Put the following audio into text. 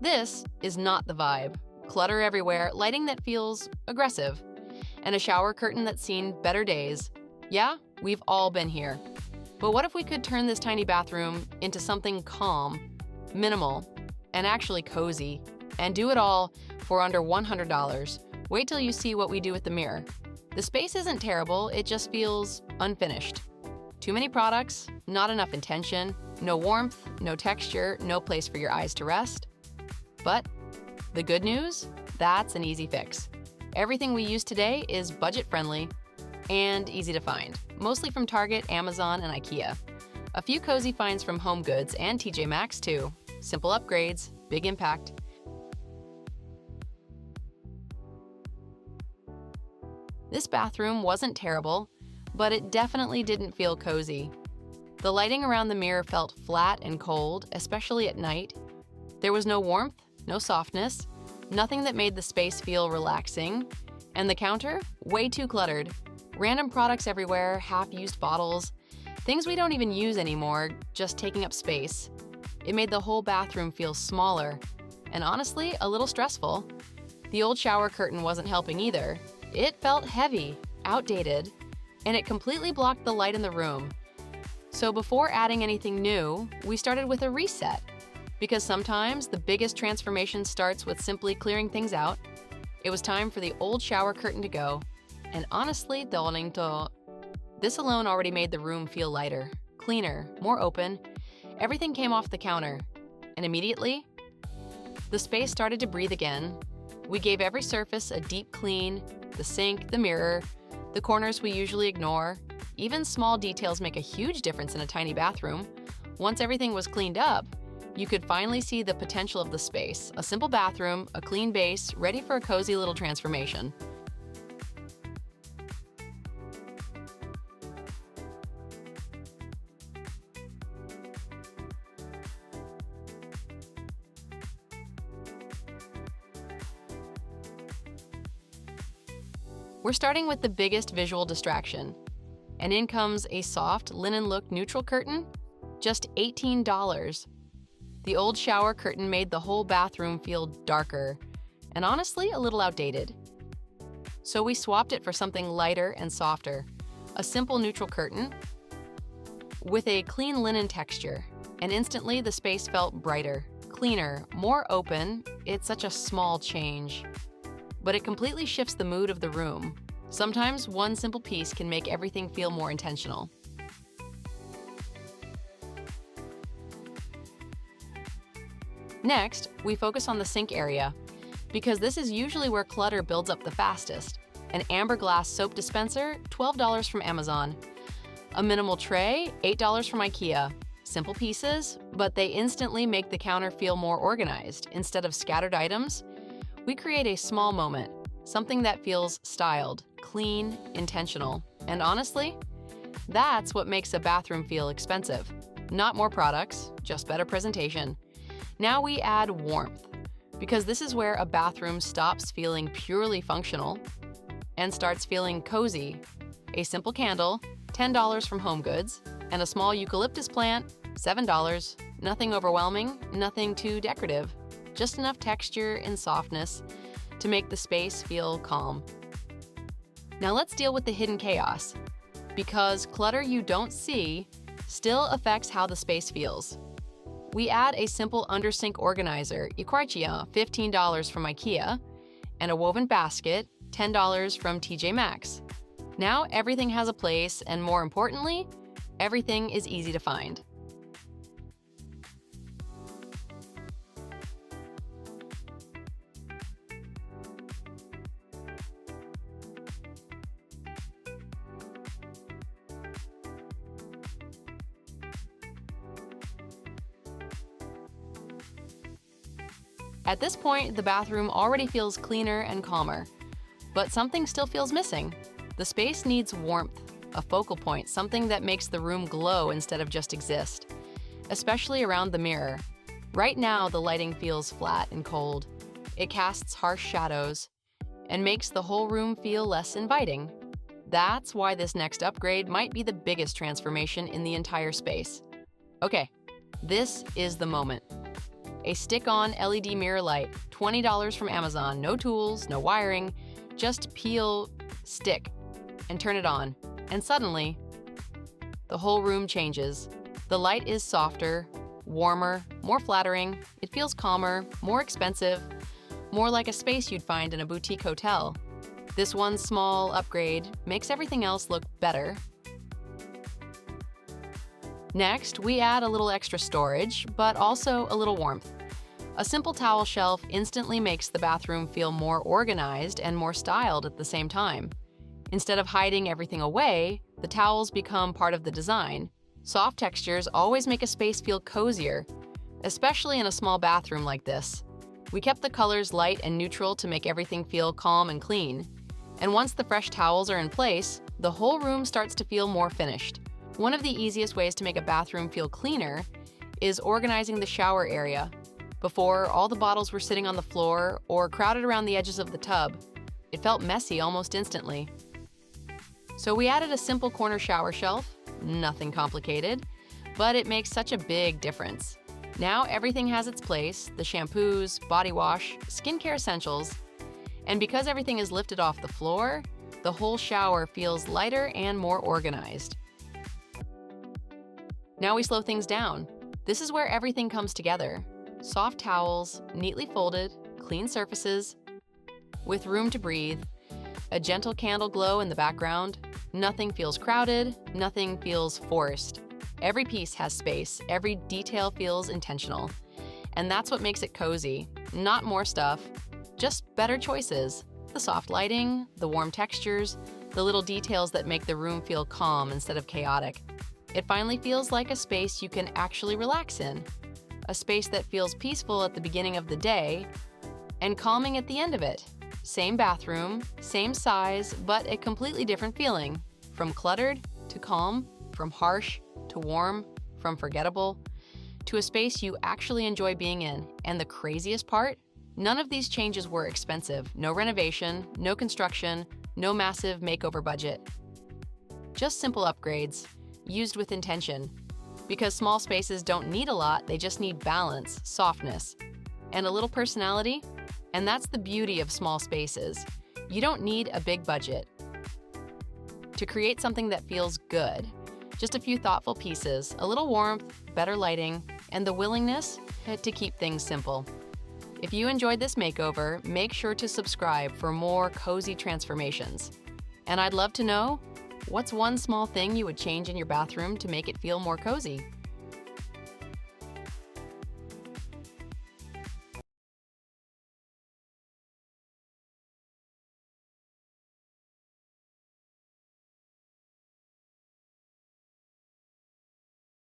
This is not the vibe. Clutter everywhere, lighting that feels aggressive, and a shower curtain that's seen better days. Yeah, we've all been here. But what if we could turn this tiny bathroom into something calm, minimal, and actually cozy, and do it all for under $100? Wait till you see what we do with the mirror. The space isn't terrible, it just feels unfinished. Too many products, not enough intention, no warmth, no texture, no place for your eyes to rest. But the good news? That's an easy fix. Everything we use today is budget-friendly and easy to find, mostly from Target, Amazon, and IKEA. A few cozy finds from HomeGoods and TJ Maxx too. Simple upgrades, big impact. This bathroom wasn't terrible, but it definitely didn't feel cozy. The lighting around the mirror felt flat and cold, especially at night. There was no warmth, no softness, nothing that made the space feel relaxing. And the counter? Way too cluttered. Random products everywhere, half-used bottles, things we don't even use anymore, just taking up space. It made the whole bathroom feel smaller, and honestly, a little stressful. The old shower curtain wasn't helping either. It felt heavy, outdated, and it completely blocked the light in the room. So before adding anything new, we started with a reset. Because sometimes the biggest transformation starts with simply clearing things out. It was time for the old shower curtain to go. And honestly, this alone already made the room feel lighter, cleaner, more open. Everything came off the counter. And immediately, the space started to breathe again. We gave every surface a deep clean, the sink, the mirror, the corners we usually ignore. Even small details make a huge difference in a tiny bathroom. Once everything was cleaned up, you could finally see the potential of the space. A simple bathroom, a clean base, ready for a cozy little transformation. We're starting with the biggest visual distraction. And in comes a soft linen look neutral curtain, just $18. The old shower curtain made the whole bathroom feel darker and honestly a little outdated. So we swapped it for something lighter and softer, a simple neutral curtain with a clean linen texture, and instantly the space felt brighter, cleaner, more open. It's such a small change, but it completely shifts the mood of the room. Sometimes one simple piece can make everything feel more intentional. Next, we focus on the sink area, because this is usually where clutter builds up the fastest. An amber glass soap dispenser, $12 from Amazon. A minimal tray, $8 from IKEA. Simple pieces, but they instantly make the counter feel more organized. Instead of scattered items, we create a small moment, something that feels styled, clean, intentional. And honestly, that's what makes a bathroom feel expensive. Not more products, just better presentation. Now we add warmth, because this is where a bathroom stops feeling purely functional and starts feeling cozy. A simple candle, $10 from HomeGoods, and a small eucalyptus plant, $7. Nothing overwhelming, nothing too decorative, just enough texture and softness to make the space feel calm. Now let's deal with the hidden chaos, because clutter you don't see still affects how the space feels. We add a simple under-sink organizer, $15 from IKEA, and a woven basket, $10 from TJ Maxx. Now everything has a place, and more importantly, everything is easy to find. At this point, the bathroom already feels cleaner and calmer, but something still feels missing. The space needs warmth, a focal point, something that makes the room glow instead of just exist, especially around the mirror. Right now, the lighting feels flat and cold. It casts harsh shadows and makes the whole room feel less inviting. That's why this next upgrade might be the biggest transformation in the entire space. Okay, this is the moment. A stick-on LED mirror light, $20 from Amazon, no tools, no wiring, just peel, stick, and turn it on. And suddenly, the whole room changes. The light is softer, warmer, more flattering, it feels calmer, more expensive, more like a space you'd find in a boutique hotel. This one small upgrade makes everything else look better. Next, we add a little extra storage, but also a little warmth. A simple towel shelf instantly makes the bathroom feel more organized and more styled at the same time. Instead of hiding everything away, the towels become part of the design. Soft textures always make a space feel cozier, especially in a small bathroom like this. We kept the colors light and neutral to make everything feel calm and clean. And once the fresh towels are in place, the whole room starts to feel more finished. One of the easiest ways to make a bathroom feel cleaner is organizing the shower area. Before, all the bottles were sitting on the floor or crowded around the edges of the tub. It felt messy almost instantly. So we added a simple corner shower shelf, nothing complicated, but it makes such a big difference. Now everything has its place, the shampoos, body wash, skincare essentials, and because everything is lifted off the floor, the whole shower feels lighter and more organized. Now we slow things down. This is where everything comes together. Soft towels, neatly folded, clean surfaces, with room to breathe, a gentle candle glow in the background. Nothing feels crowded, nothing feels forced. Every piece has space, every detail feels intentional. And that's what makes it cozy. Not more stuff, just better choices. The soft lighting, the warm textures, the little details that make the room feel calm instead of chaotic. It finally feels like a space you can actually relax in. A space that feels peaceful at the beginning of the day and calming at the end of it. Same bathroom, same size, but a completely different feeling. From cluttered to calm, from harsh to warm, from forgettable to a space you actually enjoy being in. And the craziest part? None of these changes were expensive. No renovation, no construction, no massive makeover budget. Just simple upgrades, used with intention. Because small spaces don't need a lot, they just need balance, softness, and a little personality. And that's the beauty of small spaces. You don't need a big budget to create something that feels good. Just a few thoughtful pieces, a little warmth, better lighting, and the willingness to keep things simple. If you enjoyed this makeover, make sure to subscribe for more cozy transformations. And I'd love to know, what's one small thing you would change in your bathroom to make it feel more cozy?